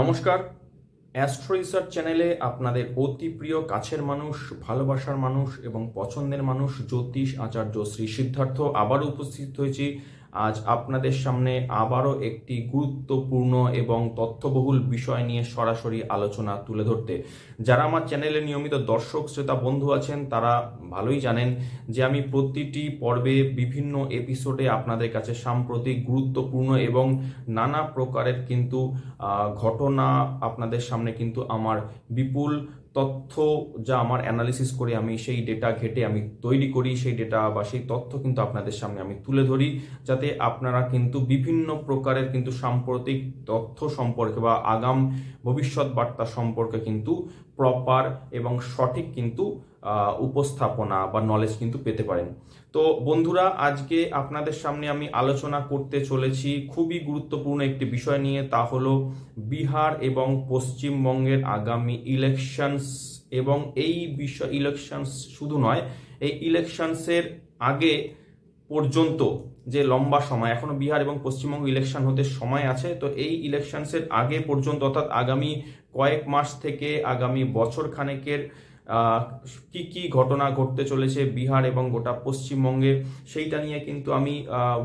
নমস্কার। Astro research চ্যানেলে আপনাদের অতি প্রিয় কাছের মানুষ, ভালোবাসার মানুষ এবং পছন্দের মানুষ জ্যোতিষ আচার্য শ্রী সিদ্ধার্থ আবারও উপস্থিত হয়েছি আজ আপনাদের সামনে আবারও একটি গুরুত্বপূর্ণ এবং তথ্যবহুল বিষয় নিয়ে সরাসরি আলোচনা তুলে ধরতে। যারা আমার চ্যানেলে নিয়মিত দর্শক শ্রোতা বন্ধু আছেন তারা ভালোই জানেন যে আমি প্রতিটি পর্বে বিভিন্ন এপিসোডে আপনাদের কাছে সাম্প্রতিক গুরুত্বপূর্ণ এবং নানা প্রকারের কিন্তু ঘটনা আপনাদের সামনে কিন্তু আমার বিপুল তথ্য যা আমার অ্যানালিসিস করে আমি সেই ডেটা ঘেটে আমি তৈরি করি, সেই ডেটা বা সেই তথ্য কিন্তু আপনাদের সামনে আমি তুলে ধরি, যাতে আপনারা কিন্তু বিভিন্ন প্রকারের কিন্তু সাম্প্রতিক তথ্য সম্পর্কে বা আগাম ভবিষ্যৎ বার্তা সম্পর্কে কিন্তু প্রপার এবং সঠিক কিন্তু উপস্থাপনা বা নলেজ কিন্তু পেতে পারেন। তো বন্ধুরা, আজকে আপনাদের সামনে আমি আলোচনা করতে চলেছি খুবই গুরুত্বপূর্ণ একটি বিষয় নিয়ে, তা হলো বিহার এবং পশ্চিমবঙ্গের আগামী ইলেকশনস। এবং এই বিষয় ইলেকশনস শুধু নয়, এই ইলেকশনসের আগে পর্যন্ত যে লম্বা সময় এখনো বিহার এবং পশ্চিমবঙ্গ ইলেকশন হতে সময় আছে, তো এই ইলেকশনসের আগে পর্যন্ত অর্থাৎ আগামী কয়েক মাস থেকে আগামী বছর খানেকের কি কি ঘটনা ঘটতে চলেছে বিহার এবং গোটা পশ্চিমবঙ্গে, সেইটা নিয়ে কিন্তু আমি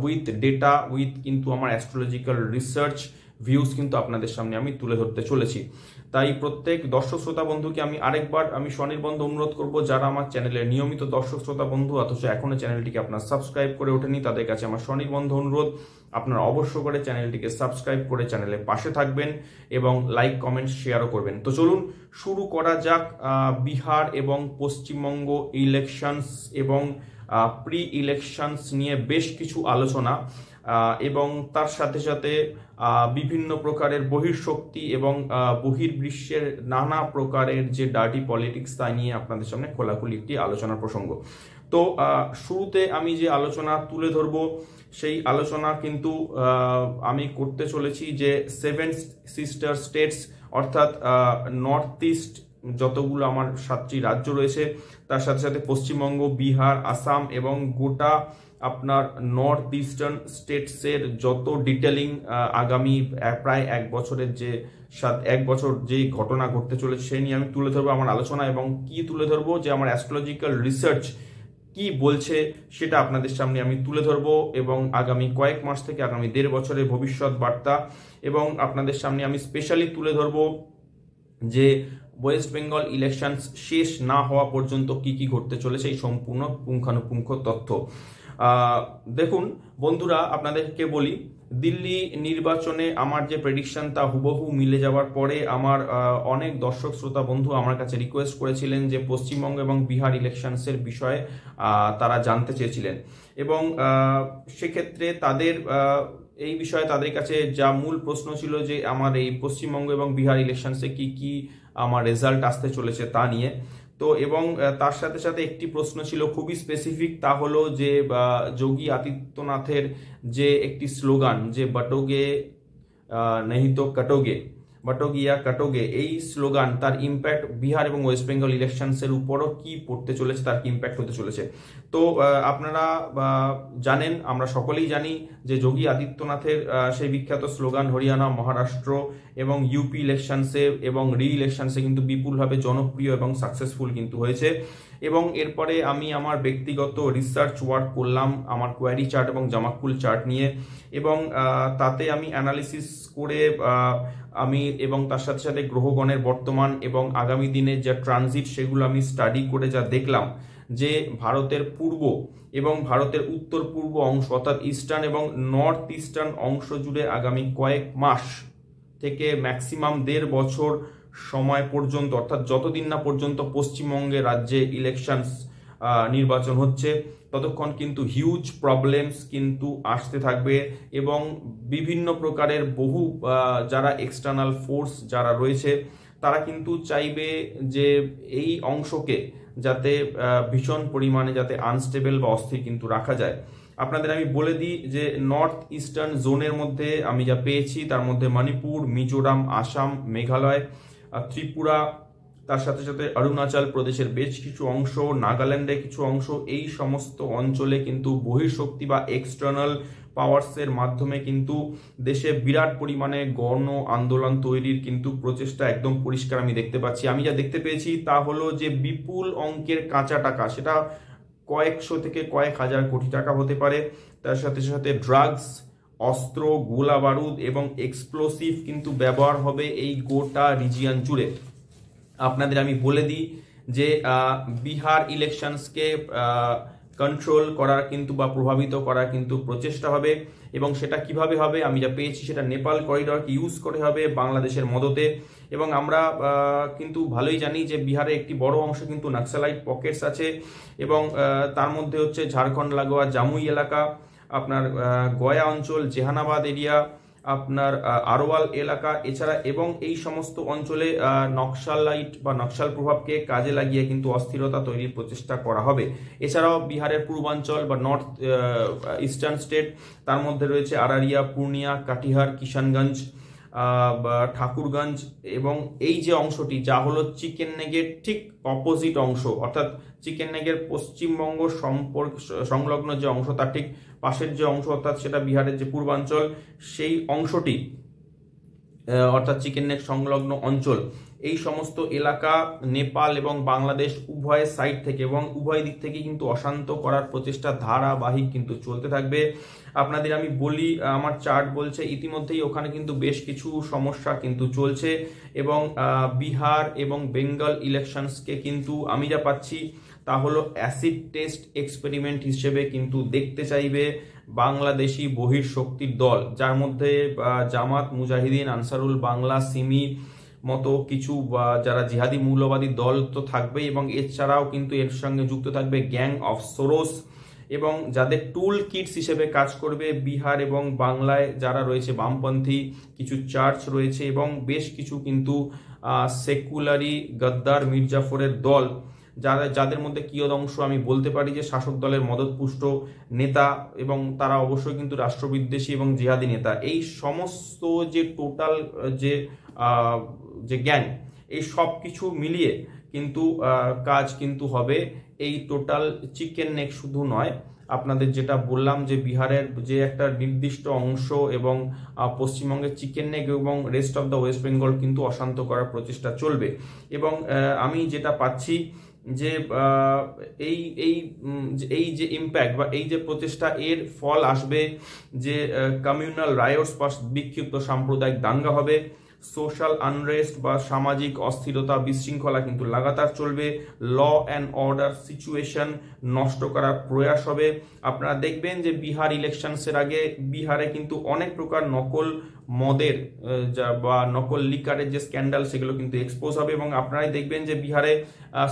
উইথ ডেটা উইথ কিন্তু আমার অ্যাস্ট্রোলজিক্যাল রিসার্চ ভিউজ কিন্তু আপনাদের সামনে আমি তুলে ধরতে চলেছি। তাই প্রত্যেক দর্শক শ্রোতা বন্ধুকে আমি আরেকবার স্বনির্বন্ধ অনুরোধ করব, যারা আমার চ্যানেলের নিয়মিত দর্শক শ্রোতা বন্ধু অথচ এখনো চ্যানেলটিকে আপনার সাবস্ক্রাইব করে ওঠেনি, তাদের কাছে আমার স্বনির্বন্ধ অনুরোধ, আপনারা অবশ্য করে চ্যানেলটিকে সাবস্ক্রাইব করে চ্যানেলের পাশে থাকবেন এবং লাইক কমেন্ট শেয়ারও করবেন। তো চলুন শুরু করা যাক বিহার এবং পশ্চিমবঙ্গ ইলেকশনস এবং প্রি ইলেকশনস নিয়ে বেশ কিছু আলোচনা এবং তার সাথে সাথে বিভিন্ন প্রকারের বহির্শক্তি এবং বহির্বিশ্বের নানা প্রকারের যে ডার্টি পলিটিক্স তা নিয়ে আপনাদের সামনে খোলাখুলি একটি আলোচনার প্রসঙ্গ। তো শুরুতে আমি যে আলোচনা তুলে ধরব সেই আলোচনা কিন্তু আমি করতে চলেছি যে 7 সিস্টার স্টেটস অর্থাৎ নর্থ ইস্ট যতগুলো আমার 7টি রাজ্য রয়েছে তার সাথে সাথে পশ্চিমবঙ্গ, বিহার, আসাম এবং গোটা আপনার নর্থ ইস্টার্ন স্টেটসের যত ডিটেলিং আগামী প্রায় এক বছর যে ঘটনা ঘটতে চলেছে সেই নিয়ে আমি তুলে ধরবো আমার আলোচনা। এবং কি তুলে ধরবো, যে আমার অ্যাস্ট্রোলজিক্যাল রিসার্চ কি বলছে সেটা আপনাদের সামনে আমি তুলে ধরবো এবং আগামী কয়েক মাস থেকে আগামী 1.5 বছরের ভবিষ্যৎ বার্তা। এবং আপনাদের সামনে আমি স্পেশালি তুলে ধরবো যে ওয়েস্ট বেঙ্গল ইলেকশন শেষ না হওয়া পর্যন্ত কি কি ঘটতে চলেছে এই সম্পূর্ণ পুঙ্খানুপুঙ্খ তথ্য। দেখুন বন্ধুরা, আপনাদেরকে বলি, দিল্লি নির্বাচনে আমার যে প্রেডিকশন তা হুবহু মিলে যাওয়ার পরে আমার অনেক দর্শক শ্রোতা বন্ধু আমার কাছে রিকোয়েস্ট করেছিলেন যে পশ্চিমবঙ্গ এবং বিহার ইলেকশনসের বিষয়ে তারা জানতে চেয়েছিলেন এবং সেক্ষেত্রে তাদের এই বিষয়ে তাদের কাছে যা মূল প্রশ্ন ছিল যে আমার এই পশ্চিমবঙ্গ এবং বিহার ইলেকশনসে কি কি আমার রেজাল্ট আসতে চলেছে তা নিয়ে। তো এবং তার সাথে সাথে একটি প্রশ্ন ছিল খুবই স্পেসিফিক, তা হলো যে যোগী আদিত্যনাথের যে একটি স্লোগান যে বটোগে নেহি তো কটোগে, বটোগিয়া কটোগে, এই স্লোগান তার ইম্প্যাক্ট বিহার এবং ওয়েস্ট বেঙ্গল ইলেকশনসের উপরও কি পড়তে চলেছে, তার কি ইম্প্যাক্ট হতে চলেছে। তো আপনারা জানেন, আমরা সকলেই জানি যে যোগী আদিত্যনাথের সেই বিখ্যাত স্লোগান হরিয়ানা, মহারাষ্ট্র এবং ইউপি ইলেকশনসে এবং রি ইলেকশনসে কিন্তু বিপুলভাবে জনপ্রিয় এবং সাকসেসফুল কিন্তু হয়েছে। এবং এরপরে আমি আমার ব্যক্তিগত রিসার্চ ওয়ার্ক করলাম আমার কোয়ারি চার্ট এবং জামাকুল চার্ট নিয়ে এবং তাতে আমি অ্যানালিসিস করে আমি এবং তার সাথে সাথে গ্রহগণের বর্তমান এবং আগামী দিনের যা ট্রানজিট সেগুলো আমি স্টাডি করে যা দেখলাম যে ভারতের পূর্ব এবং ভারতের উত্তর পূর্ব অংশ অর্থাৎ ইস্টার্ন এবং নর্থ ইস্টার্ন অংশ জুড়ে আগামী কয়েক মাস থেকে ম্যাক্সিমাম 1.5 বছর সময় পর্যন্ত অর্থাৎ যতদিন না পর্যন্ত পশ্চিমবঙ্গে রাজ্যে ইলেকশনস নির্বাচন হচ্ছে ততক্ষণ কিন্তু হিউজ প্রবলেমস কিন্তু আসতে থাকবে এবং বিভিন্ন প্রকারের বহু যারা এক্সটার্নাল ফোর্স যারা রয়েছে তারা কিন্তু চাইবে যে এই অংশকে যাতে ভীষণ পরিমাণে যাতে আনস্টেবল বা অস্থির কিন্তু রাখা যায়। আপনাদের আমি বলে দিই যে নর্থ ইস্টার্ন জোনের মধ্যে আমি যা পেয়েছি তার মধ্যে মণিপুর, মিজোরাম, আসাম, মেঘালয়, ত্রিপুরা, তার সাথে সাথে অরুণাচল প্রদেশের বেশ কিছু অংশ, নাগাল্যান্ডের কিছু অংশ, এই সমস্ত অঞ্চলে কিন্তু বহির্শক্তি বা এক্সটার্নাল পাওয়ার্সের মাধ্যমে কিন্তু দেশে বিরাট পরিমাণে গণ আন্দোলন তৈরির কিন্তু প্রচেষ্টা একদম পরিষ্কার আমি দেখতে পাচ্ছি। আমি যা দেখতে পেয়েছি তা হলো যে বিপুল অঙ্কের কাঁচা টাকা, সেটা কয়েকশো থেকে কয়েক হাজার কোটি টাকা হতে পারে, তার সাথে সাথে ড্রাগস, অস্ত্র, গোলা বারুদ এবং এক্সপ্লোসিভ কিন্তু ব্যবহার হবে এই গোটা রিজিয়ন জুড়ে। আপনাদের আমি বলে দিই যে বিহার ইলেকশনসকে কন্ট্রোল করার কিন্তু বা প্রভাবিত করার কিন্তু প্রচেষ্টা হবে, এবং সেটা কিভাবে হবে আমি যা পেয়েছি সেটা নেপাল করিডরকে ইউজ করে হবে বাংলাদেশের মদতে। এবং আমরা কিন্তু ভালোই জানি যে বিহারে একটি বড় অংশ কিন্তু নাক্সালাইট পকেটস আছে, এবং তার মধ্যে হচ্ছে ঝাড়খণ্ড লাগোয়া জামুই এলাকা, আপনার গয়া অঞ্চল, জেহানাবাদ এরিয়া, আপনার আরওয়াল এলাকা, এছাড়া এবং এই সমস্ত অঞ্চলে নকশালাইট বা নকশাল প্রভাবকে কাজে লাগিয়ে কিন্তু অস্থিরতা তৈরির প্রচেষ্টা করা হবে। এছাড়াও বিহারের পূর্বাঞ্চল বা নর্থ ইস্টার্ন স্টেট, তার মধ্যে রয়েছে আরারিয়া, পূর্ণিয়া, কাটিহার, কিষানগঞ্জ, ঠাকুরগঞ্জ, এবং এই যে অংশটি যা হলো চিকেন নেগের ঠিক অপোজিট অংশ, অর্থাৎ চিকেন নেগের পশ্চিমবঙ্গ সংলগ্ন যে অংশ তার ঠিক পাশের যে অংশ, অর্থাৎ সেটা বিহারের যে পূর্বাঞ্চল, সেই অংশটি অর্থাৎ চিকেন নেক সংলগ্ন অঞ্চল, এই সমস্ত এলাকা নেপাল এবং বাংলাদেশ উভয় সাইড থেকে এবং উভয় দিক থেকে কিন্তু অশান্ত করার প্রচেষ্টা ধারাবাহিক কিন্তু চলতে থাকবে। আপনাদের আমি বলি, আমার চার্ট বলছে ইতিমধ্যেই ওখানে কিন্তু বেশ কিছু সমস্যা কিন্তু চলছে, এবং বিহার এবং বেঙ্গল ইলেকশনসকে কিন্তু আমি যা পাচ্ছি তা হলো অ্যাসিড টেস্ট এক্সপেরিমেন্ট হিসেবে কিন্তু দেখতে চাইবে বাংলাদেশি বহির্শক্তির দল, যার মধ্যে জামাত, মুজাহিদিন, আনসারুল বাংলা, সিমি মতো কিছু যারা জিহাদি মৌলবাদী দল তো থাকবেই, এবং এছাড়াও কিন্তু এর সঙ্গে যুক্ত থাকবে গ্যাং অফ সোরস, এবং যাদের টুল কিটস হিসেবে কাজ করবে বিহার এবং বাংলায় যারা রয়েছে বামপন্থী কিছু চার্চ রয়েছে, এবং বেশ কিছু কিন্তু সেকুলারি গদ্দার মির্জাফরের দল, যাদের মধ্যে কিয়দংশ আমি বলতে পারি যে শাসক দলের মদতপুষ্ট নেতা, এবং তারা অবশ্যই কিন্তু রাষ্ট্রবিদ্বেষী এবং জিহাদি নেতা। এই সমস্ত যে টোটাল যে গ্যাং, এই সব কিছু মিলিয়ে কিন্তু কাজ কিন্তু হবে। এই টোটাল চিকেন নেক শুধু নয়, আপনাদের যেটা বললাম যে বিহারের যে একটা নির্দিষ্ট অংশ এবং পশ্চিমবঙ্গের চিকেন নেক এবং rest of the West Bengal কিন্তু অশান্ত করার প্রচেষ্টা চলবে। এবং আমি যেটা পাচ্ছি যে এই যে ইম্প্যাক্ট বা এই যে প্রচেষ্টা, এর ফল আসবে যে কমিউনাল রায়োটস বা বিক্ষিপ্ত সাম্প্রদায়িক দাঙ্গা হবে, সোশ্যাল আনরেস্ট বা সামাজিক অস্থিরতা বিশৃঙ্খলা কিন্তু লাগাতার চলবে, ল অ্যান্ড অর্ডার সিচুয়েশন নষ্ট করার প্রয়াস হবে। আপনারা দেখবেন যে বিহার ইলেকশনসের আগে বিহারে কিন্তু অনেক প্রকার নকল মদের বা নকল লিকারের যে স্ক্যান্ডাল সেগুলো কিন্তু এক্সপোজ হবে, এবং আপনারাই দেখবেন যে বিহারে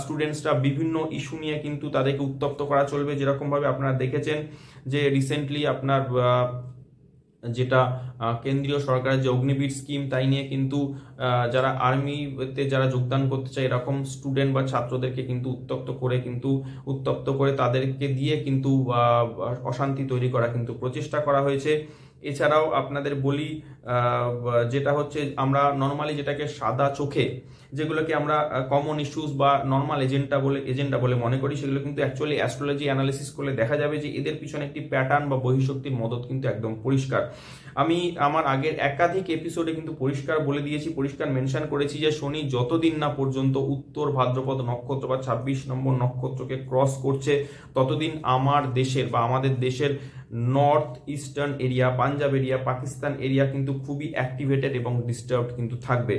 স্টুডেন্টসরা বিভিন্ন ইস্যু নিয়ে কিন্তু তাদেরকে উত্তপ্ত করা চলবে। যেরকম ভাবে আপনারা দেখেছেন যে রিসেন্টলি আপনার যেটা কেন্দ্রীয় সরকারের যে অগ্নিবীর স্কিম তাই নিয়ে কিন্তু যারা আর্মিতে যারা যোগদান করতে চায় এরকম স্টুডেন্ট বা ছাত্রদেরকে কিন্তু উত্তপ্ত করে তাদেরকে দিয়ে কিন্তু অশান্তি তৈরি করা কিন্তু প্রচেষ্টা করা হয়েছে। এছাড়াও আপনাদের বলি যেটা হচ্ছে আমরা নর্মালি যেটাকে সাদা চোখে যেগুলোকে আমরা কমন ইস্যুস বা নর্মাল এজেন্ডা বলে মনে করি, সেগুলো কিন্তু অ্যাকচুয়ালি অ্যাস্ট্রোলজি অ্যানালিসিস করলে দেখা যাবে যে এদের পিছনে একটি প্যাটার্ন বা বহিঃশক্তির মদত কিন্তু একদম পরিষ্কার। আমি আমার আগের একাধিক এপিসোডে কিন্তু পরিষ্কার বলে দিয়েছি, পরিষ্কার মেনশন করেছি যে শনি যতদিন না পর্যন্ত উত্তর ভাদ্রপদ নক্ষত্র বা 26 নম্বর নক্ষত্রকে ক্রস করছে ততদিন আমাদের দেশের north eastern area, Punjab area, Pakistan area কিন্তু খুবই অ্যাক্টিভেটেড এবং ডিস্টার্বড কিন্তু থাকবে।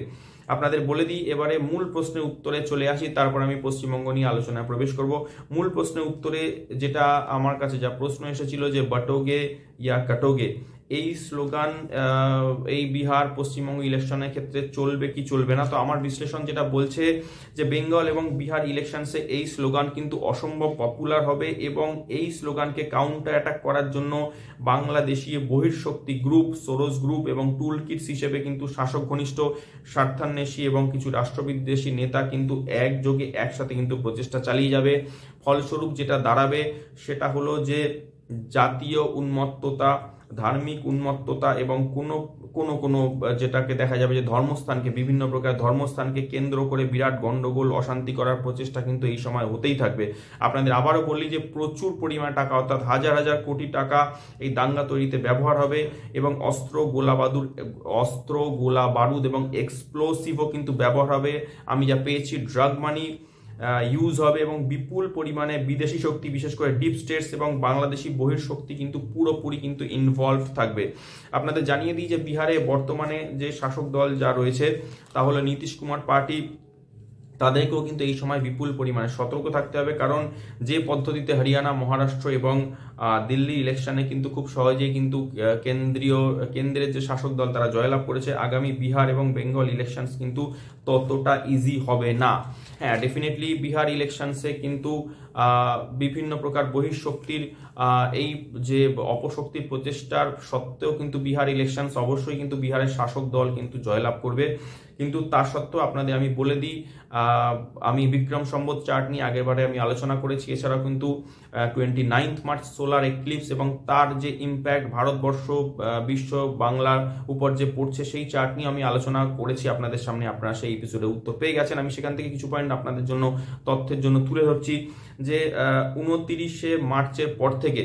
আপনাদের বলে দিই, এবারে মূল প্রশ্নের উত্তরে চলে আসি, তারপর আমি পশ্চিমবঙ্গ নিয়ে আলোচনায় প্রবেশ করব। মূল প্রশ্নের উত্তরে যেটা আমার কাছে যা প্রশ্ন এসেছিল যে বটোগে ইয়া কাটোগে, এই স্লোগান এই বিহার পশ্চিমবঙ্গ ইলেকশনের ক্ষেত্রে চলবে কি চলবে না। তো আমার বিশ্লেষণ যেটা বলছে যে বেঙ্গল এবং বিহার ইলেকশনসে এই স্লোগান কিন্তু অসম্ভব পপুলার হবে, এবং এই স্লোগানকে কাউন্টার অ্যাটাক করার জন্য বাংলাদেশি বহির্শক্তি গ্রুপ, সোরস গ্রুপ এবং টুল কিটস হিসেবে কিন্তু শাসক ঘনিষ্ঠ, স্বার্থান্বেষী এবং কিছু রাষ্ট্রবিদ্বেষী নেতা কিন্তু একসাথে কিন্তু প্রচেষ্টা চালিয়ে যাবে। ফলস্বরূপ যেটা দাঁড়াবে সেটা হলো যে জাতীয় উন্মত্ততা ধার্মিক উন্মত্ততা এবং কোনো কোনো কোনো যেটাকে দেখা যাবে যে ধর্মস্থানকে, বিভিন্ন প্রকার ধর্মস্থানকে কেন্দ্র করে বিরাট গন্ডগোল অশান্তি করার প্রচেষ্টা কিন্তু এই সময় হতেই থাকবে। আপনাদের আবারও বললি যে প্রচুর পরিমাণে টাকা, অর্থাৎ হাজার হাজার কোটি টাকা এই দাঙ্গা তৈরিতে ব্যবহার হবে এবং অস্ত্র গোলা বারুদ এবং এক্সপ্লোসিভও কিন্তু ব্যবহার হবে। আমি যা পেয়েছি ড্রাগ মানি ইউজ হবে এবং বিপুল পরিমাণে বিদেশি শক্তি, বিশেষ করে ডিপ স্টেটস এবং বাংলাদেশি বহির্শক্তি কিন্তু পুরোপুরি কিন্তু ইনভলভ থাকবে। আপনাদের জানিয়ে দিই যে বিহারে বর্তমানে যে শাসক দল যা রয়েছে তা হলো নীতিশ কুমার পার্টি। তাদেরকেও কিন্তু এই সময় বিপুল পরিমাণে সতর্ক থাকতে হবে, কারণ যে পদ্ধতিতে হরিয়ানা, মহারাষ্ট্র এবং দিল্লি ইলেকশনে কিন্তু খুব সহজেই কিন্তু কেন্দ্রের যে শাসক দল তারা জয়লাভ করেছে, আগামী বিহার এবং বেঙ্গল ইলেকশনস কিন্তু ততটা ইজি হবে না। হ্যাঁ, ডেফিনেটলি বিহার ইলেকশনসে কিন্তু বিভিন্ন প্রকার বহিঃশক্তির এই যে অপশক্তির প্রচেষ্টার সত্ত্বেও কিন্তু বিহার ইলেকশনস অবশ্যই কিন্তু বিহারের শাসক দল কিন্তু জয়লাভ করবে। কিন্তু তা সত্ত্বেও আপনাদের আমি বলে দিই, আমি বিক্রম সম্বত চার্ট নিয়ে আগেরবারে আমি আলোচনা করেছি। এছাড়াও কিন্তু 29 মার্চ সোলার এক্লিপস এবং তার যে ইম্প্যাক্ট ভারতবর্ষ, বিশ্ব, বাংলার উপর যে পড়ছে সেই চার্ট নিয়ে আমি আলোচনা করেছি আপনাদের সামনে। আপনারা সেই এপিসোডে উত্তর পেয়ে গেছেন। আমি সেখান থেকে কিছু পয়েন্ট আপনাদের জন্য তথ্যের জন্য তুলে ধরছি যে 29শে মার্চের পর থেকে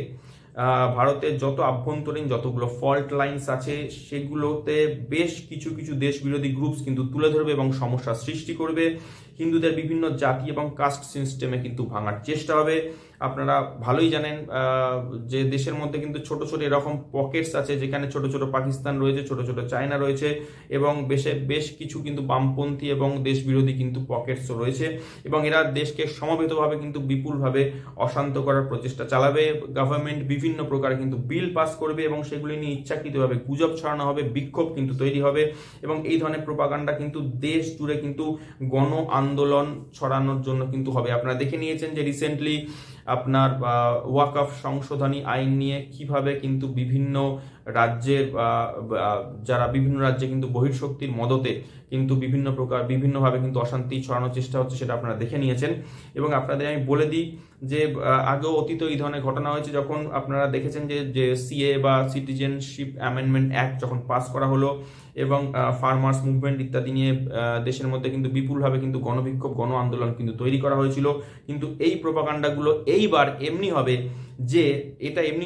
ভারতের যত আভ্যন্তরীণ যতগুলো ফল্ট লাইন্স আছে সেগুলোতে বেশ কিছু কিছু দেশ বিরোধী গ্রুপস কিন্তু তুলে ধরবে এবং সমস্যা সৃষ্টি করবে। হিন্দুদের বিভিন্ন জাতি এবং কাস্ট সিস্টেমে কিন্তু ভাঙার চেষ্টা হবে। আপনারা ভালোই জানেন যে দেশের মধ্যে কিন্তু ছোট ছোট এরকম পকেটস আছে যেখানে ছোট ছোট পাকিস্তান রয়েছে, ছোট ছোট চায়না রয়েছে এবং বেশ কিছু কিন্তু বামপন্থী এবং দেশ বিরোধী কিন্তু পকেটসও রয়েছে এবং এরা দেশকে সমবেতভাবে কিন্তু বিপুলভাবে অশান্ত করার প্রচেষ্টা চালাবে। গভর্নমেন্ট বিভিন্ন প্রকার কিন্তু বিল পাস করবে এবং সেগুলি নিয়ে ইচ্ছাকৃতভাবে গুজব ছড়ানো হবে, বিক্ষোভ কিন্তু তৈরি হবে এবং এই ধরনের প্রোপাগান্ডা কিন্তু দেশ জুড়ে কিন্তু গণ আন্দোলন ছড়ানোর জন্য কিন্তু হবে। আপনারা দেখে নিয়েছেন যে রিসেন্টলি আপনার ওয়াকফ সংশোধনী আইন নিয়ে কিভাবে কিন্তু বিভিন্ন রাজ্যের যারা বিভিন্ন রাজ্যে কিন্তু বহির্শক্তির মদতে কিন্তু বিভিন্নভাবে কিন্তু অশান্তি ছড়ানোর চেষ্টা হচ্ছে, সেটা আপনারা দেখে নিয়েছেন। এবং আপনাদের আমি বলে দিই যে আগেও অতীত এই ধরনের ঘটনা হয়েছে, যখন আপনারা দেখেছেন যে সিএ বা সিটিজেনশিপ অ্যামেন্ডমেন্ট অ্যাক্ট যখন পাস করা হলো এবং ফার্মার্স মুভমেন্ট ইত্যাদি নিয়ে দেশের মধ্যে কিন্তু বিপুলভাবে কিন্তু গণবিক্ষোভ, গণ আন্দোলন কিন্তু তৈরি করা হয়েছিল। কিন্তু এই প্রোপাগান্ডাগুলো এইবার এমনি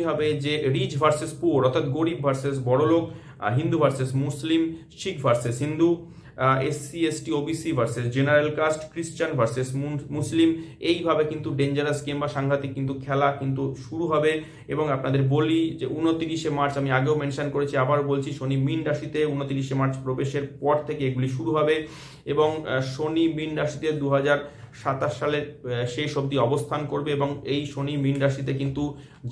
হবে যে রিচ ভার্সেস পুয়ার, অর্থাৎ গরিব ভার্সেস বড়লোক, হিন্দু ভার্সেস মুসলিম, শিখ ভার্সেস হিন্দু, SC ST OBC versus general caste, খ্রিস্টান ভার্সেস মুসলিম, এইভাবে কিন্তু ডেঞ্জারাস গেম বা সাংঘাতিক কিন্তু খেলা কিন্তু শুরু হবে। এবং আপনাদের বলি যে 29শে মার্চ, আমি আগেও মেনশন করেছি, আবার বলছি, শনি মীন রাশিতে 29শে মার্চ প্রবেশের পর থেকে এগুলি শুরু হবে এবং শনি মীন রাশিতে 2027 সালের শেষ অবধি অবস্থান করবে এবং এই শনি মীন রাশিতে কিন্তু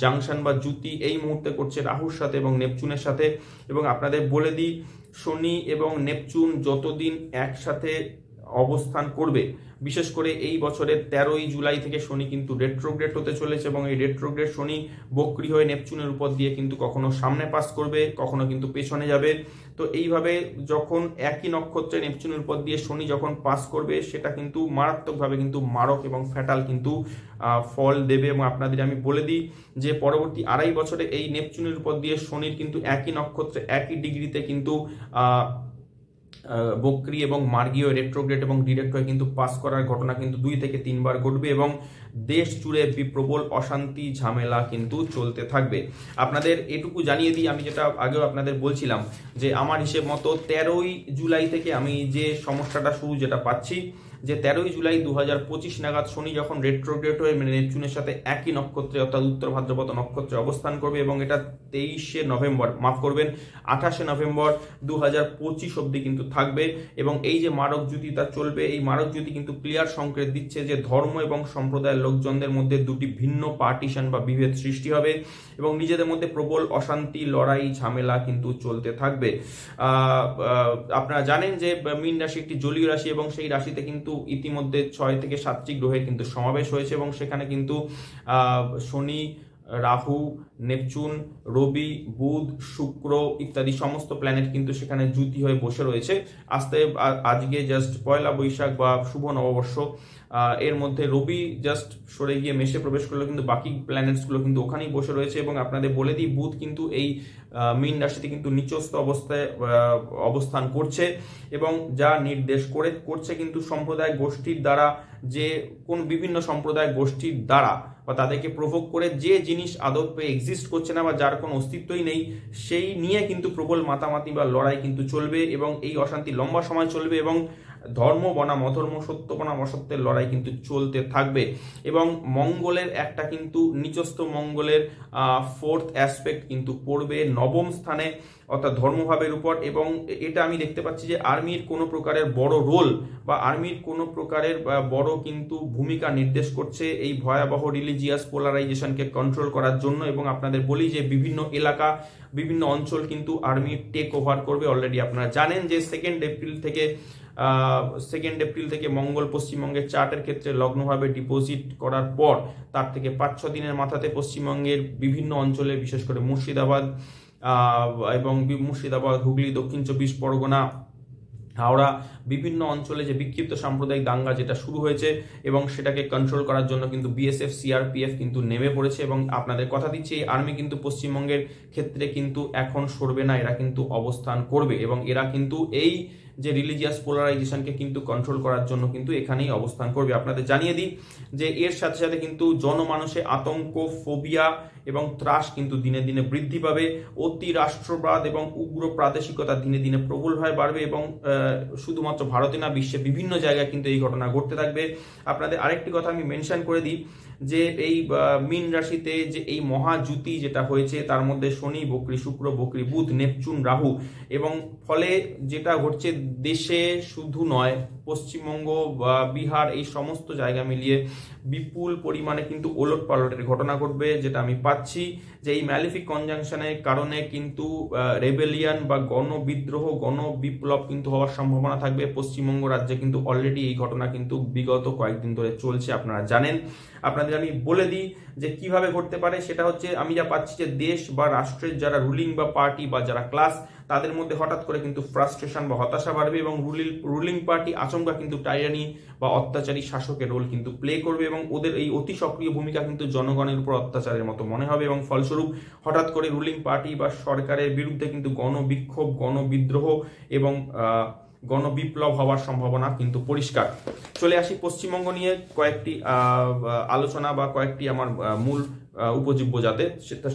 জাংশন বা জুতি এই মুহূর্তে করছে রাহুর সাথে এবং নেপচুনের সাথে। এবং আপনাদের বলে দিই, শনি এবং নেপচুন যতদিন একসাথে অবস্থান করবে, বিশেষ করে এই বছরের 13ই জুলাই থেকে শনি কিন্তু রেট্রোগ্রেড হতে চলেছে এবং এই রেট্রোগ্রেড শনি বক্রী হয়ে নেপচুনের উপর দিয়ে কিন্তু কখনো সামনে পাস করবে, কখনো কিন্তু পেছনে যাবে। তো এইভাবে যখন একই নক্ষত্রে নেপচুনের উপর দিয়ে শনি যখন পাস করবে, সেটা কিন্তু মারাত্মকভাবে কিন্তু মারক এবং ফ্যাটাল কিন্তু ফল দেবে। এবং আপনাদের আমি বলে দিই যে পরবর্তী 2.5 বছরে এই নেপচুনের উপর দিয়ে শনির কিন্তু একই নক্ষত্রে একই ডিগ্রিতে কিন্তু বক্রী এবং মার্গীয়, রেট্রোগ্রেড এবং ডিরেক্ট হয়ে কিন্তু পাস করার ঘটনা কিন্তু 2 থেকে 3 বার ঘটবে এবং দেশ জুড়ে প্রবল অশান্তি ঝামেলা কিন্তু চলতে থাকবে। আপনাদের এটুকু জানিয়ে দিই, আমি যেটা আগেও আপনাদের বলছিলাম যে আমার হিসেব মতো 13ই জুলাই থেকে আমি যে সমস্যাটা শুরু যেটা পাচ্ছি, যে 13ই জুলাই 2025 নাগাদ শনি যখন রেট্রোগ্রেড হয়ে নেপচুনের সাথে একই নক্ষত্রে অর্থাৎ উত্তর ভাদ্রপদ নক্ষত্রে অবস্থান করবে এবং এটা 28শে নভেম্বর 2025 অবধি কিন্তু থাকবে এবং এই যে মারক যুতিটা চলবে, এই মারক যুতি কিন্তু ক্লিয়ার সংকেত দিচ্ছে যে ধর্ম এবং সম্প্রদায়ের লোকজনদের মধ্যে দুটি ভিন্ন পার্টিশন বা বিভেদ সৃষ্টি হবে এবং নিজেদের মধ্যে প্রবল অশান্তি, লড়াই, ঝামেলা কিন্তু চলতে থাকবে। আপনারা জানেন যে মীন রাশি একটি জলীয় রাশি এবং সেই রাশিতে কিন্তু ইতিমধ্যে 6 থেকে 7টি গ্রহের কিন্তু সমাবেশ হয়েছে এবং সেখানে কিন্তু শনি, রাহু নেপচুন, রবি, বুধ, শুক্র ইত্যাদি সমস্ত প্ল্যানেট কিন্তু সেখানে জুতি হয়ে বসে রয়েছে। আজকে জাস্ট পয়লা বৈশাখ বা শুভ নববর্ষ, এর মধ্যে রবি জাস্ট সরে গিয়ে মেষে প্রবেশ করলো, কিন্তু বাকি প্ল্যানেটসগুলো কিন্তু ওখানেই বসে রয়েছে। এবং আপনাদের বলে দিই, বুধ কিন্তু এই মীন রাশিতে কিন্তু নিচস্থ অবস্থায় অবস্থান করছে, এবং যা নির্দেশ করছে কিন্তু সম্প্রদায় গোষ্ঠীর দ্বারা, যে কোন বিভিন্ন সম্প্রদায় গোষ্ঠীর দ্বারা বা তাদেরকে প্রভোগ করে যে জিনিস আদপে এক্সিস্ট করছে না বা যার কোনো অস্তিত্বই নেই, সেই নিয়ে কিন্তু প্রবল মাতামাতি বা লড়াই কিন্তু চলবে, এবং এই অশান্তি লম্বা সময় চলবে, এবং ধর্ম বনাম অধর্ম, সত্য বনাম অসত্যের লড়াই কিন্তু চলতে থাকবে। এবং মঙ্গলের একটা কিন্তু নিচস্থ মঙ্গলের ফোর্থ অ্যাসপেক্ট কিন্তু পড়বে নবম স্থানে, অর্থাৎ ধর্মভাবের উপর। এবং এটা আমি দেখতে পাচ্ছি যে আর্মির কোনো প্রকারের বড় রোল বা আর্মির কোনো প্রকারের বড় কিন্তু ভূমিকা নির্দেশ করছে এই ভয়াবহ রিলিজিয়াস পোলারাইজেশনকে কন্ট্রোল করার জন্য। এবং আপনাদের বলি যে বিভিন্ন এলাকা, বিভিন্ন অঞ্চল কিন্তু আর্মি টেক ওভার করবে। অলরেডি আপনারা জানেন যে 2 এপ্রিল থেকে মঙ্গল পশ্চিমবঙ্গের চার্টের ক্ষেত্রে লগ্নভাবে ডিপোজিট করার পর তার থেকে 5-6 দিনের মাথাতে পশ্চিমবঙ্গের বিভিন্ন অঞ্চলে, বিশেষ করে মুর্শিদাবাদ এবং হুগলি, দক্ষিণ 24 পরগনা, হাওড়া বিভিন্ন অঞ্চলে যে বিক্ষিপ্ত সাম্প্রদায়িক দাঙ্গা যেটা শুরু হয়েছে, এবং সেটাকে কন্ট্রোল করার জন্য কিন্তু বিএসএফ, সিআরপিএফ কিন্তু নেমে পড়েছে। এবং আপনাদের কথা দিচ্ছি, এই আর্মি কিন্তু পশ্চিমবঙ্গের ক্ষেত্রে কিন্তু এখন সরবে না, এরা কিন্তু অবস্থান করবে, এবং এরা কিন্তু এই যে রিলিজিয়াস পোলারাইজেশনকে কিন্তু কন্ট্রোল করার জন্য কিন্তু এখানেই অবস্থান করবে। আপনাদের জানিয়ে দিই যে এর সাথে সাথে কিন্তু জনমানসে আতঙ্ক, ফোবিয়া এবং ত্রাস কিন্তু দিনে দিনে বৃদ্ধি পাবে। অতি রাষ্ট্রবাদ এবং উগ্র প্রাদেশিকতা দিনে দিনে প্রবলভাবে বাড়বে, এবং শুধুমাত্র ভারতে না, বিশ্বে বিভিন্ন জায়গায় কিন্তু এই ঘটনা ঘটতে থাকবে। আপনাদের আরেকটি কথা আমি মেনশন করে দিই যে এই মীন রাশিতে যে এই মহাযুতি যেটা হয়েছে, তার মধ্যে শনি বকরি, শুক্র বকরি, বুধ নেপচুন, রাহু, এবং ফলে যেটা ঘটছে দেশে শুধু নয়, পশ্চিমবঙ্গ বা বিহার এই সমস্ত জায়গা মিলিয়ে বিপুল পরিমাণে কিন্তু ওলট পালটের ঘটনা ঘটবে, যেটা আমি পাচ্ছি যে এই ম্যালিফিক কনজাংশনের কারণে কিন্তু রেবেলিয়ান বা গণবিদ্রোহ, গণবিপ্লব কিন্তু হওয়ার সম্ভাবনা থাকবে। পশ্চিমবঙ্গ রাজ্যে কিন্তু অলরেডি এই ঘটনা কিন্তু বিগত কয়েকদিন ধরে চলছে, আপনারা জানেন। আপনাদের আমি বলে দিই যে কিভাবে ঘটতে পারে, সেটা হচ্ছে আমি যা পাচ্ছি যে দেশ বা রাষ্ট্রের যারা রুলিং বা পার্টি বা যারা ক্লাস, তাদের মধ্যে হঠাৎ করে কিন্তু ফ্রাস্ট্রেশন বা হতাশা বাড়বে, এবং রুলিং পার্টি আচমকা কিন্তু টাইরানি বা অত্যাচারী শাসকের রোল কিন্তু প্লে করবে, এবং ওদের এই অতি সক্রিয় ভূমিকা কিন্তু জনগণের উপর অত্যাচারের মতো মনে হবে, এবং ফলস্বরূপ হঠাৎ করে রুলিং পার্টি বা সরকারের বিরুদ্ধে কিন্তু গণবিক্ষোভ, গণবিদ্রোহ এবং গণবিপ্লব হওয়ার সম্ভাবনা কিন্তু পরিষ্কার। চলে আসি পশ্চিমবঙ্গ নিয়ে কয়েকটি আলোচনা বা কয়েকটি আমার মূল উপজীব্য যাতে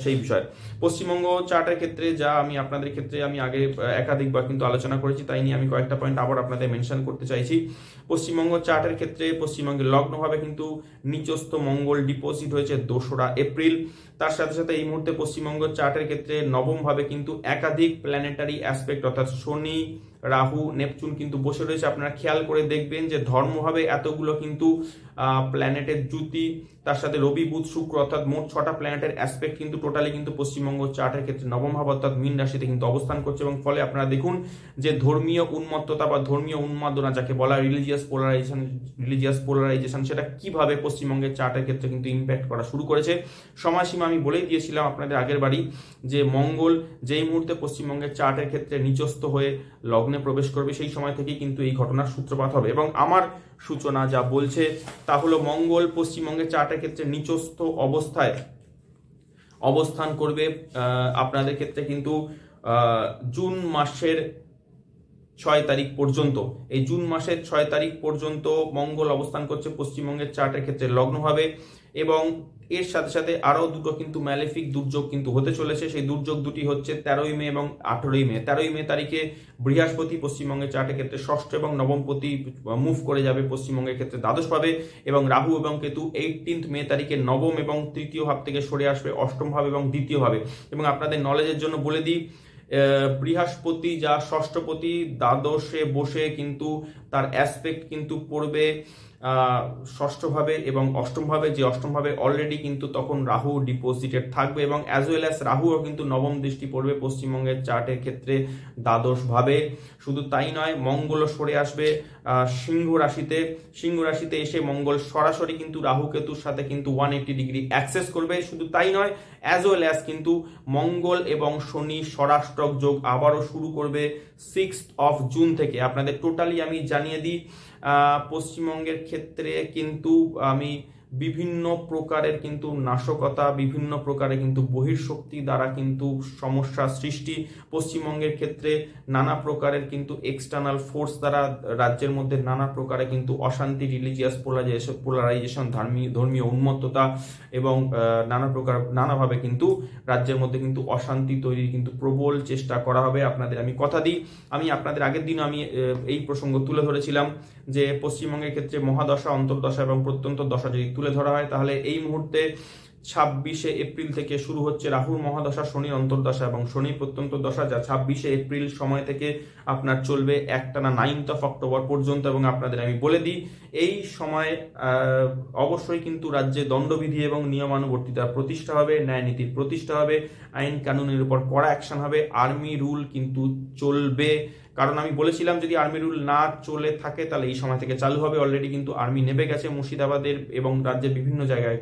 সেই বিষয়। পশ্চিমবঙ্গ চার্টের ক্ষেত্রে যা আমি আপনাদের ক্ষেত্রে আমি আগে একাধিকবার কিন্তু আলোচনা করেছি, তাই নিয়ে আমি কয়েকটা পয়েন্ট আবার আপনাদের মেনশন করতে চাইছি। পশ্চিমবঙ্গ চার্টের ক্ষেত্রে পশ্চিমবঙ্গের লগ্নভাবে কিন্তু নিচস্থ মঙ্গল ডিপোজিট হয়েছে 2রা এপ্রিল। তার সাথে সাথে এই মুহূর্তে পশ্চিমবঙ্গ চার্টের ক্ষেত্রে নবমভাবে কিন্তু একাধিক প্ল্যানেটারি অ্যাসপেক্ট, অর্থাৎ শনি, রাহু, নেপচুন কিন্তু বসে রয়েছে। আপনারা খেয়াল করে দেখবেন যে ধর্মভাবে এতগুলো কিন্তু প্ল্যানেটের জুতি, তার সাথে রবি, বুধ, শুক্র, অর্থাৎ মোট 6টা প্ল্যানেটের অ্যাসপেক্ট কিন্তু টোটালি কিন্তু পশ্চিমবঙ্গ চার্টের ক্ষেত্রে নবম ভাব অর্থাৎ মীন রাশিতে কিন্তু অবস্থান করছে, এবং ফলে আপনারা দেখুন যে ধর্মীয় উন্মত্ততা বা ধর্মীয় উন্মাদনা যাকে বলা রিলিজিয়াস পোলারাইজেশন, সেটা কিভাবে পশ্চিমবঙ্গের চার্টের ক্ষেত্রে কিন্তু ইম্প্যাক্ট করা শুরু করেছে। সময়সীমা আমি বলেই দিয়েছিলাম আপনাদের আগের বারই যে মঙ্গল যেই মুহূর্তে পশ্চিমবঙ্গের চার্টের ক্ষেত্রে নিচস্থ হয়ে লগ্নে প্রবেশ করবে, সেই সময় থেকেই কিন্তু এই ঘটনার সূত্রপাত হবে। এবং আমার সূচনা যা বলছে তা হলো মঙ্গল পশ্চিমবঙ্গের চার্টের ক্ষেত্রে নিচস্থ অবস্থায় অবস্থান করবে আপনাদের ক্ষেত্রে কিন্তু জুন মাসের 6 তারিখ পর্যন্ত। এই জুন মাসের 6 তারিখ পর্যন্ত মঙ্গল অবস্থান করছে পশ্চিমবঙ্গের চার্টের ক্ষেত্রে লগ্ন হবে, এবং এর সাথে সাথে আরো দুটো কিন্তু ম্যালেফিক দুর্যোগ কিন্তু হতে চলেছে। সেই দুর্যোগ দুটি হচ্ছে 13ই মে এবং 18ই মে। 13ই মে তারিখে বৃহস্পতি পশ্চিমবঙ্গের চার্টের ক্ষেত্রে ষষ্ঠ এবং নবমপতি মুভ করে যাবে পশ্চিমবঙ্গের ক্ষেত্রে দ্বাদশ ভাবে, এবং রাহু এবং কেতু 18 মে তারিখে নবম এবং তৃতীয় ভাব থেকে সরে আসবে অষ্টম ভাব এবং দ্বিতীয় ভাবে। এবং আপনাদের নলেজের জন্য বলে দিই, বৃহস্পতি যা ষষ্ঠপতি দ্বাদশে বসে কিন্তু তার অ্যাসপেক্ট কিন্তু পড়বে ষষ্ঠভাবে এবং অষ্টমভাবে, যে অষ্টমভাবে অলরেডি কিন্তু তখন রাহু ডিপোজিটেড থাকবে এবং অ্যাজ ওয়েল অ্যাজ রাহুও কিন্তু নবম দৃষ্টি পড়বে পশ্চিমবঙ্গের চার্টের ক্ষেত্রে দ্বাদশভাবে। শুধু তাই নয়, মঙ্গলও সরে আসবে সিংহ রাশিতে। সিংহ রাশিতে এসে মঙ্গল সরাসরি কিন্তু রাহু কেতুর সাথে কিন্তু 180 ডিগ্রি অ্যাক্সেস করবে। শুধু তাই নয়, অ্যাজ ওয়েল অ্যাজ কিন্তু মঙ্গল এবং শনি স্বরাষ্ট্রক যোগ আবারও শুরু করবে 6 জুন থেকে। আপনাদের টোটালি আমি জানিয়ে দিই, পশ্চিমবঙ্গের ক্ষেত্রে কিন্তু আমি বিভিন্ন প্রকারের কিন্তু নাশকতা, বিভিন্ন প্রকারের কিন্তু বহির্শক্তি দ্বারা কিন্তু সমস্যা সৃষ্টি, পশ্চিমবঙ্গের ক্ষেত্রে নানা প্রকারের কিন্তু এক্সটার্নাল ফোর্স দ্বারা রাজ্যের মধ্যে নানা প্রকারের কিন্তু অশান্তি, রিলিজিয়াস পোলারাইজেশন, ধর্মীয় উন্মত্ততা এবং নানাভাবে কিন্তু রাজ্যের মধ্যে কিন্তু অশান্তি তৈরির কিন্তু প্রবল চেষ্টা করা হবে। আপনাদের আমি কথা দিই, আমি আপনাদের আগের দিন আমি এই প্রসঙ্গ তুলে ধরেছিলাম যে পশ্চিমবঙ্গের ক্ষেত্রে মহাদশা, অন্তর্দশা এবং প্রত্যন্ত দশা যদি তুলে ধরা হয় তাহলে এই মুহূর্তে 26 এপ্রিল থেকে শুরু হচ্ছে রাহুর মহাদশা, শনির অন্তর্দশা এবং শনি প্রত্যন্ত দশা, যা 26 এপ্রিল সময় থেকে আপনার চলবে একটানা 9 অক্টোবর পর্যন্ত। এবং আপনাদের আমি বলে দিই, এই সময় অবশ্যই কিন্তু রাজ্যে দণ্ডবিধি এবং নিয়মানুবর্তিতার প্রতিষ্ঠা হবে, ন্যায় নীতির প্রতিষ্ঠা হবে, আইন কানুনের উপর কড়া অ্যাকশন হবে, আর্মি রুল কিন্তু চলবে। কারণ আমি বলেছিলাম যদি আর্মি রুল না চলে থাকে তাহলে এই সময় থেকে চালু হবে। অলরেডি কিন্তু আর্মি নেমে গেছে মুর্শিদাবাদের এবং রাজ্যের বিভিন্ন জায়গায়,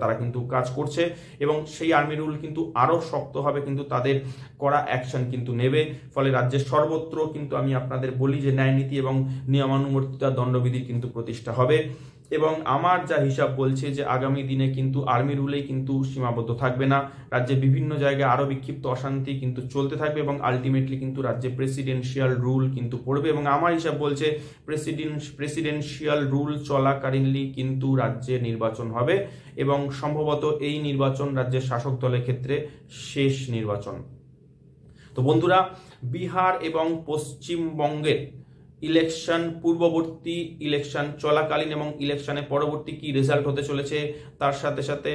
তারা কিন্তু কাজ করছে এবং সেই আর্মি রুল কিন্তু আরো শক্ত হবে, কিন্তু তাদের কড়া অ্যাকশন কিন্তু নেবে। ফলে রাজ্যের সর্বত্র কিন্তু আমি আপনাদের বলি যে ন্যায় নীতি এবং নিয়মানুবর্তিতা, দণ্ডবিধি কিন্তু প্রতিষ্ঠা হবে। এবং আমার যা হিসাব বলছে যে আগামী দিনে কিন্তু আর্মি রুলেই কিন্তু সীমাবদ্ধ থাকবে না, রাজ্যের বিভিন্ন জায়গায় আরো বিক্ষিপ্ত অশান্তি কিন্তু চলতে থাকবে এবং আলটিমেটলি কিন্তু রাজ্যে প্রেসিডেন্সিয়াল রুল কিন্তু পড়বে। এবং আমার হিসাব বলছে প্রেসিডেন্সিয়াল রুল চলাকালীনই কিন্তু রাজ্যে নির্বাচন হবে এবং সম্ভবত এই নির্বাচন রাজ্যের শাসক দলের ক্ষেত্রে শেষ নির্বাচন। তো বন্ধুরা, বিহার এবং পশ্চিমবঙ্গের ইলেকশন পূর্ববর্তী, ইলেকশন চলাকালীন এবং ইলেকশনের পরবর্তী কি রেজাল্ট হতে চলেছে, তার সাথে সাথে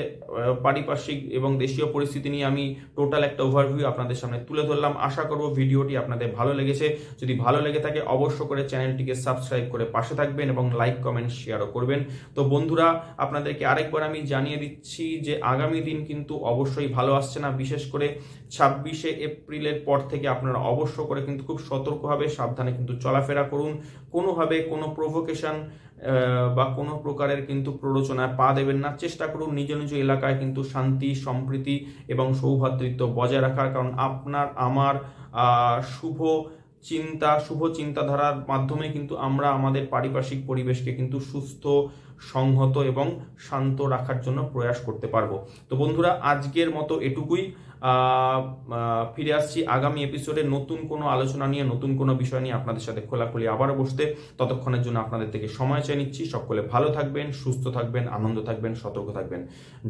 পারিপার্শ্বিক এবং দেশীয় পরিস্থিতি নিয়ে আমি টোটাল একটা ওভারভিউ আপনাদের সামনে তুলে ধরলাম। আশা করব ভিডিওটি আপনাদের ভালো লেগেছে। যদি ভালো লেগে থাকে অবশ্য করে চ্যানেলটিকে সাবস্ক্রাইব করে পাশে থাকবেন এবং লাইক, কমেন্ট, শেয়ারও করবেন। তো বন্ধুরা, আপনাদেরকে আরেকবার আমি জানিয়ে দিচ্ছি যে আগামী দিন কিন্তু অবশ্যই ভালো আসছে না। বিশেষ করে 26 এপ্রিলের পর থেকে আপনারা অবশ্য করে কিন্তু খুব সতর্কভাবে, সাবধানে কিন্তু চলাফেরা করুন। কোনোভাবে কোনো প্রভোকেশন বা কোনো প্রকারের কিন্তু প্ররোচনায় পা দেবেন না। চেষ্টা করুন নিজ নিজ এলাকায় কিন্তু শান্তি, সম্প্রীতি এবং সৌভ্রাতৃত্ব বজায় রাখার। কারণ আপনার আমার শুভ চিন্তাধারার মাধ্যমে কিন্তু আমরা আমাদের পারিপার্শ্বিক পরিবেশকে কিন্তু সুস্থ, সংহত এবং শান্ত রাখার জন্য প্রয়াস করতে পারবো। তো বন্ধুরা, আজকের মতো এটুকুই। ফিরে আসছি আগামী এপিসোডে নতুন কোনো আলোচনা নিয়ে, নতুন কোনো বিষয় নিয়ে আপনাদের সাথে খোলাখুলি আবারও বসতে। ততক্ষণের জন্য আপনাদের থেকে সময় চেয়ে নিচ্ছি। সকলে ভালো থাকবেন, সুস্থ থাকবেন, আনন্দ থাকবেন, সতর্ক থাকবেন।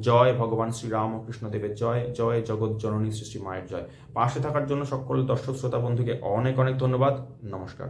জয় ভগবান শ্রী রামকৃষ্ণ দেবের জয়, জয় জগৎ জননী সৃষ্টি মায়ের জয়। পাশে থাকার জন্য সকল দর্শক শ্রোতা বন্ধুকে অনেক অনেক ধন্যবাদ। নমস্কার।